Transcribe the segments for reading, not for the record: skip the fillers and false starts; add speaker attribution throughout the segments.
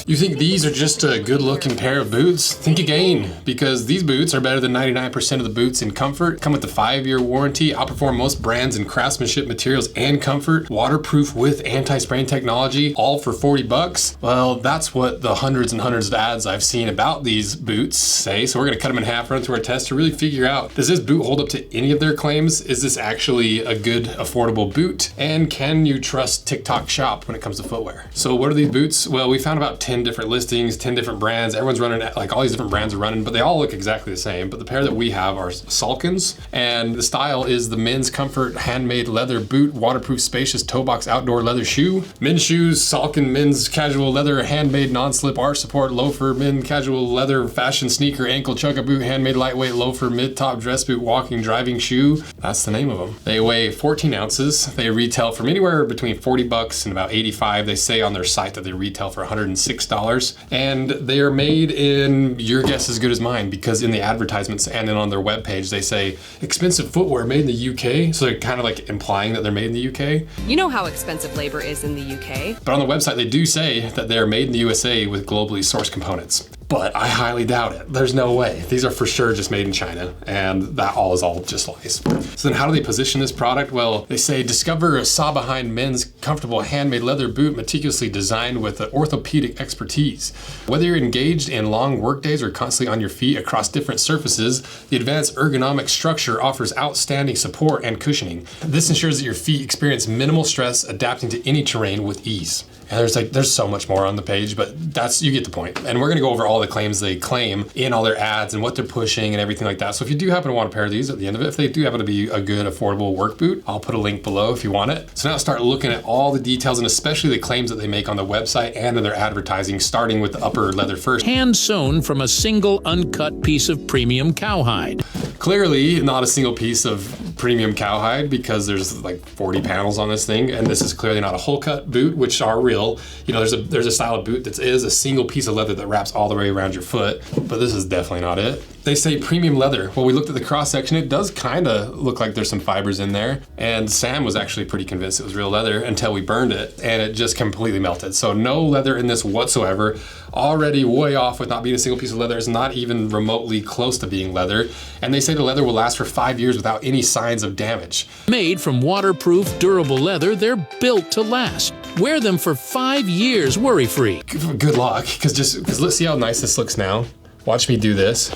Speaker 1: You think these are just a good looking pair of boots? Think again, because these boots are better than 99% of the boots in comfort, come with a 5-year warranty, outperform most brands in craftsmanship, materials, and comfort, waterproof with anti-spraying technology, all for 40 bucks. Well, that's what the hundreds and hundreds of ads I've seen about these boots say. So we're gonna cut them in half, run through our test to really figure out, does this boot hold up to any of their claims? Is this actually a good, affordable boot? And can you trust TikTok Shop when it comes to footwear? So what are these boots? Well, we found about 10 different listings, 10 different brands. Everyone's running, like all these different brands are running, but they all look exactly the same. But the pair that we have are Salkins, and the style is the men's comfort handmade leather boot, waterproof spacious toe box outdoor leather shoe. Men's shoes, Salkin men's casual leather handmade non-slip arch support loafer, men casual leather fashion sneaker ankle chugga boot, handmade lightweight loafer, mid-top dress boot, walking driving shoe. That's the name of them. They weigh 14 ounces. They retail from anywhere between 40 bucks and about 85. They say on their site that they retail for $106. And they are made in, your guess is as good as mine, because in the advertisements and then on their webpage, they say expensive footwear made in the UK. So they're kind of like implying that they're made in the UK.
Speaker 2: You know how expensive labor is in the UK.
Speaker 1: But on the website, they do say that they're made in the USA with globally sourced components. But I highly doubt it. There's no way. These are for sure just made in China, and that all is all just lies. So then how do they position this product? Well, they say, discover a saw-behind men's comfortable handmade leather boot meticulously designed with orthopedic expertise. Whether you're engaged in long work days or constantly on your feet across different surfaces, the advanced ergonomic structure offers outstanding support and cushioning. This ensures that your feet experience minimal stress, adapting to any terrain with ease. And there's so much more on the page, but that's, you get the point. And we're gonna go over all the claims they claim in all their ads and what they're pushing and everything like that. So if you do happen to want a pair of these at the end of it, if they do happen to be a good, affordable work boot, I'll put a link below if you want it. So now start looking at all the details and especially the claims that they make on the website and in their advertising, starting with the upper leather first.
Speaker 3: Hand sewn from a single uncut piece of premium cowhide.
Speaker 1: Clearly not a single piece of premium cowhide, because there's like 40 panels on this thing, and this is clearly not a hole cut boot, which are real. You know, there's a style of boot that is a single piece of leather that wraps all the way around your foot, but this is definitely not it. They say premium leather. Well, we looked at the cross section. It does kind of look like there's some fibers in there, and Sam was actually pretty convinced it was real leather until we burned it, and it just completely melted. So no leather in this whatsoever. Already way off with not being a single piece of leather. It's not even remotely close to being leather. And they say the leather will last for 5 years without any signs of damage.
Speaker 3: Made from waterproof, durable leather, they're built to last. Wear them for 5 years worry-free.
Speaker 1: Good luck, because let's see how nice this looks now. Watch me do this.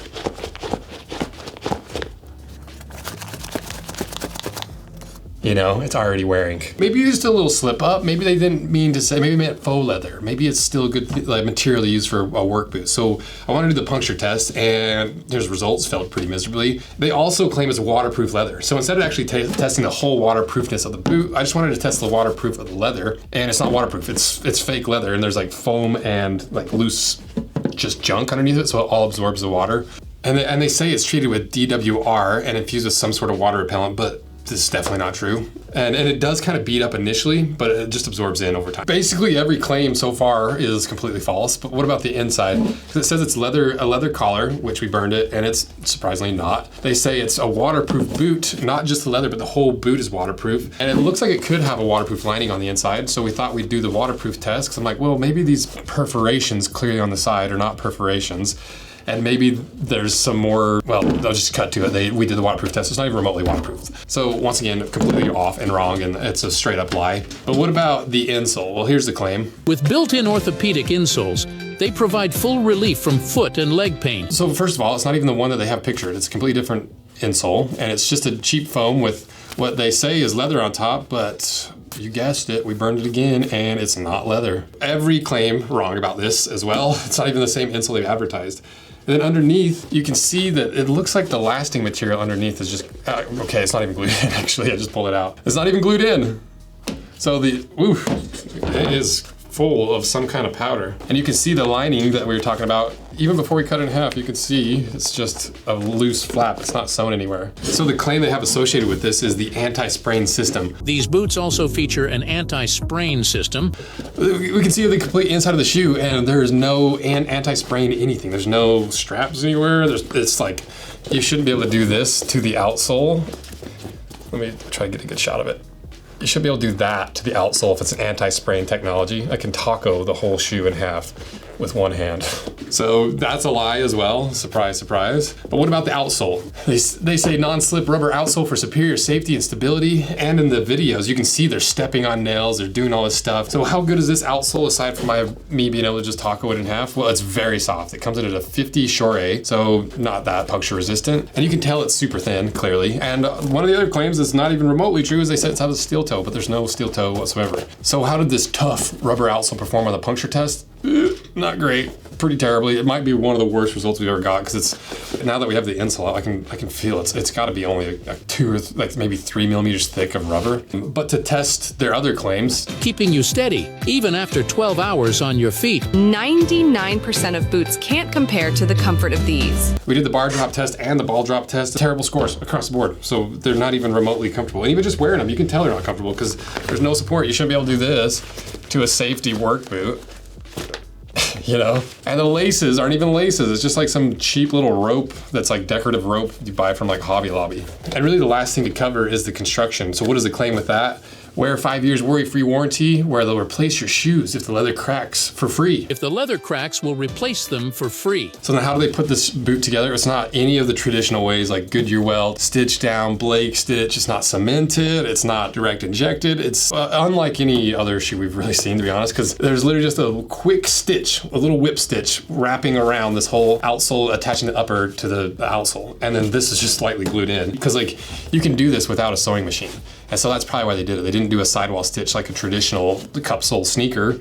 Speaker 1: You know, it's already wearing. Maybe just a little slip up. Maybe they didn't mean to say, maybe meant faux leather. Maybe it's still a good material to use for a work boot. So I wanted to do the puncture test, and there's results, felt pretty miserably. They also claim it's waterproof leather. So instead of actually testing the whole waterproofness of the boot, I just wanted to test the waterproof of the leather, and it's not waterproof. It's fake leather, and there's like foam and like loose just junk underneath it, so it all absorbs the water. And they say it's treated with DWR and infused with some sort of water repellent, but this is definitely not true. And it does kind of beat up initially, but it just absorbs in over time. Basically every claim so far is completely false, but what about the inside? Because it says it's a leather collar, which we burned it, and it's surprisingly not. They say it's a waterproof boot, not just the leather, but the whole boot is waterproof. And it looks like it could have a waterproof lining on the inside, so we thought we'd do the waterproof test, because I'm like, well, maybe these perforations clearly on the side are not perforations. And maybe there's some more, well, they'll just cut to it. We did the waterproof test. It's not even remotely waterproof. So once again, completely off and wrong, and it's a straight up lie. But what about the insole? Well, here's the claim.
Speaker 3: With built-in orthopedic insoles, they provide full relief from foot and leg pain.
Speaker 1: So first of all, it's not even the one that they have pictured. It's a completely different insole, and it's just a cheap foam with what they say is leather on top, but you guessed it, we burned it again, and it's not leather. Every claim wrong about this as well. It's not even the same insole they've advertised. And then underneath, you can see that it looks like the lasting material underneath is just, okay, it's not even glued in, actually, I just pulled it out. It's not even glued in. So it is full of some kind of powder. And you can see the lining that we were talking about. Even before we cut it in half, you can see it's just a loose flap. It's not sewn anywhere. So the claim they have associated with this is the anti-spraying system.
Speaker 3: These boots also feature an anti-spraying system.
Speaker 1: We can see the complete inside of the shoe, and there's no anti-spraying anything. There's no straps anywhere. It's like, you shouldn't be able to do this to the outsole. Let me try to get a good shot of it. You should be able to do that to the outsole if it's an anti-spraying technology. I can taco the whole shoe in half. with one hand. So that's a lie as well, surprise, surprise. But what about the outsole? They say non-slip rubber outsole for superior safety and stability. And in the videos, you can see they're stepping on nails, they're doing all this stuff. So how good is this outsole aside from me being able to just taco it in half? Well, it's very soft. It comes in at a 50 Shore A, so not that puncture resistant. And you can tell it's super thin, clearly. And one of the other claims that's not even remotely true is they said it's has a steel toe, but there's no steel toe whatsoever. So how did this tough rubber outsole perform on the puncture test? Not great. Pretty terribly. It might be one of the worst results we've ever got because it's, now that we have the insole, I can feel it's got to be only like 2 or maybe 3 millimeters thick of rubber. But to test their other claims,
Speaker 3: keeping you steady even after 12 hours on your feet.
Speaker 2: 99% of boots can't compare to the comfort of these.
Speaker 1: We did the bar drop test and the ball drop test. Terrible scores across the board. So they're not even remotely comfortable. And even just wearing them, you can tell they're not comfortable because there's no support. You shouldn't be able to do this to a safety work boot. You know, and the laces aren't even laces. It's just like some cheap little rope that's like decorative rope you buy from like Hobby Lobby. And really the last thing to cover is the construction. So what is the claim with that? Wear 5 years worry-free warranty where they'll replace your shoes if the leather cracks for free.
Speaker 3: If the leather cracks, we'll replace them for free.
Speaker 1: So then how do they put this boot together? It's not any of the traditional ways like Goodyear weld, stitch down, Blake stitch. It's not cemented. It's not direct injected. It's unlike any other shoe we've really seen, to be honest, because there's literally just a quick stitch, a little whip stitch wrapping around this whole outsole, attaching the upper to the outsole. And then this is just slightly glued in because like you can do this without a sewing machine. And so that's probably why they did it. They didn't do a sidewall stitch like a traditional cup sole sneaker.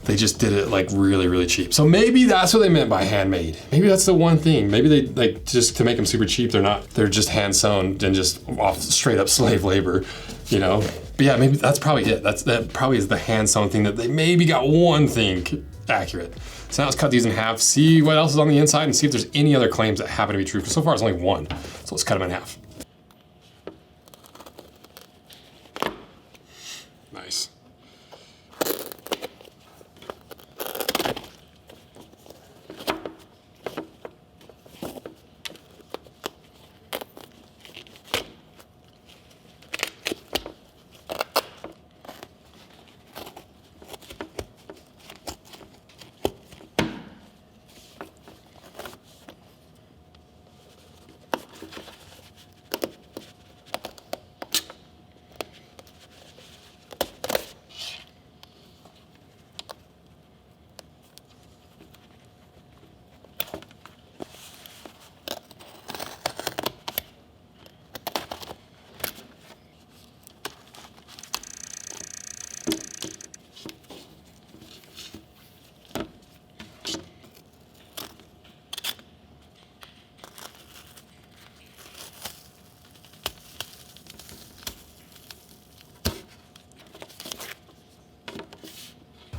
Speaker 1: They just did it like really, really cheap. So maybe that's what they meant by handmade. Maybe that's the one thing. Maybe they like just to make them super cheap, they're just hand sewn and just off straight up slave labor, you know? But yeah, maybe that's probably it. That probably is the hand sewn thing that they maybe got one thing accurate. So now let's cut these in half, see what else is on the inside and see if there's any other claims that happen to be true. Because so far it's only one. So let's cut them in half. Nice.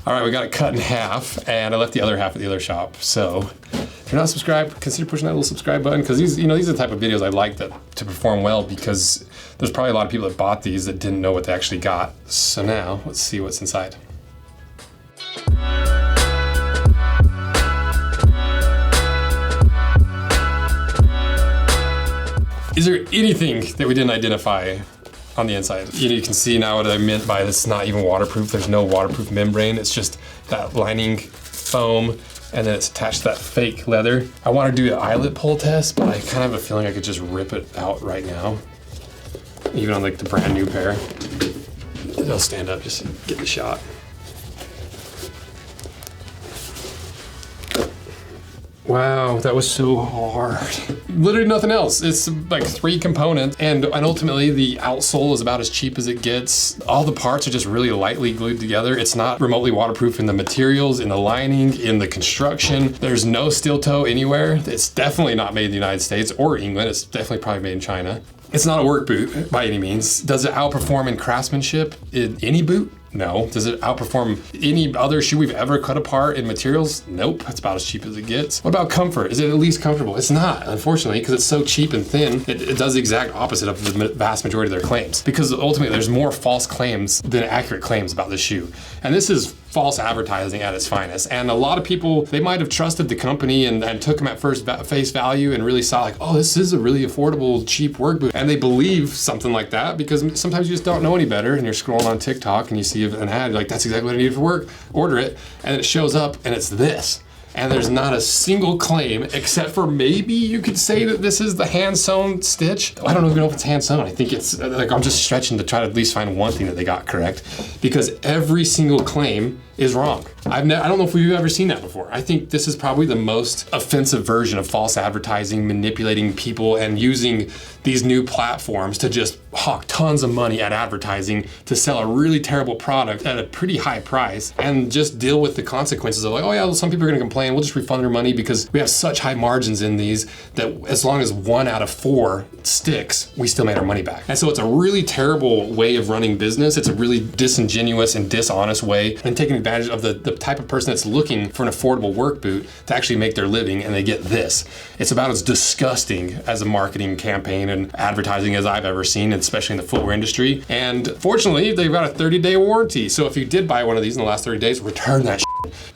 Speaker 1: All right, we got it cut in half, and I left the other half at the other shop. So if you're not subscribed, consider pushing that little subscribe button because these are the type of videos I like to perform well because there's probably a lot of people that bought these that didn't know what they actually got. So now let's see what's inside. Is there anything that we didn't identify on the inside? You can see now what I meant by this not even waterproof. There's no waterproof membrane. It's just that lining foam and then it's attached to that fake leather. I want to do an eyelet pull test, but I kind of have a feeling I could just rip it out right now. Even on like the brand new pair. It'll stand up just to get the shot. Wow, that was so hard. Literally nothing else. It's like 3 components, and ultimately the outsole is about as cheap as it gets. All the parts are just really lightly glued together. It's not remotely waterproof in the materials, in the lining, in the construction. There's no steel toe anywhere. It's definitely not made in the United States or England. It's definitely probably made in China. It's not a work boot by any means. Does it outperform in craftsmanship in any boot? No. Does it outperform any other shoe we've ever cut apart in materials? Nope. It's about as cheap as it gets. What about comfort? Is it at least comfortable? It's not, unfortunately, because it's so cheap and thin. It does the exact opposite of the vast majority of their claims. Because ultimately, there's more false claims than accurate claims about this shoe. And this is false advertising at its finest. And a lot of people, they might have trusted the company and took them at face value and really saw like, oh, this is a really affordable, cheap work boot. And they believe something like that because sometimes you just don't know any better and you're scrolling on TikTok and you see an ad, you're like, that's exactly what I need for work, order it, and it shows up and it's this. and there's not a single claim except for maybe you could say that this is the hand-sewn stitch. I don't even know if it's hand-sewn. I think it's like, I'm just stretching to try to at least find one thing that they got correct, because every single claim is wrong. I don't know if we've ever seen that before. I think this is probably the most offensive version of false advertising, manipulating people and using these new platforms to just hawk tons of money at advertising to sell a really terrible product at a pretty high price and just deal with the consequences of like, oh yeah, well, some people are gonna complain, we'll just refund their money because we have such high margins in these that as long as 1 out of 4 sticks, we still made our money back. And so it's a really terrible way of running business. It's a really disingenuous and dishonest way and taking advantage of the type of person that's looking for an affordable work boot to actually make their living, and they get this. It's about as disgusting as a marketing campaign and advertising as I've ever seen, especially in the footwear industry. And fortunately, they've got a 30-day warranty. So if you did buy one of these in the last 30 days, return that shit.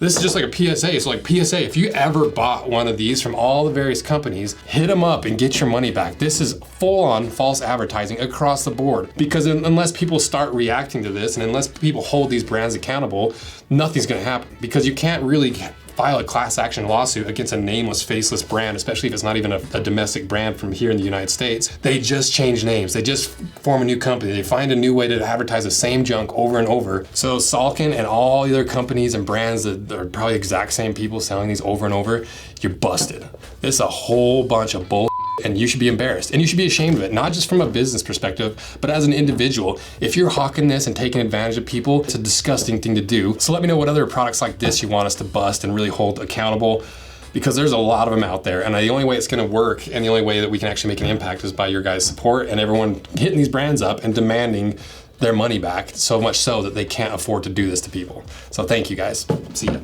Speaker 1: This is just like a PSA. So like PSA, if you ever bought one of these from all the various companies, hit them up and get your money back. This is full-on false advertising across the board, because unless people start reacting to this and unless people hold these brands accountable, nothing's gonna happen, because you can't really file a class action lawsuit against a nameless, faceless brand, especially if it's not even a domestic brand from here in the United States. They just change names. They just form a new company. They find a new way to advertise the same junk over and over. So Salkin and all the other companies and brands that are probably exact same people selling these over and over, you're busted. This is a whole bunch of bull. And you should be embarrassed, and you should be ashamed of it, not just from a business perspective, but as an individual. If you're hawking this and taking advantage of people, it's a disgusting thing to do. So let me know what other products like this you want us to bust and really hold accountable, because there's a lot of them out there. And the only way it's gonna work and the only way that we can actually make an impact is by your guys' support and everyone hitting these brands up and demanding their money back, so much so that they can't afford to do this to people. So thank you guys. See ya.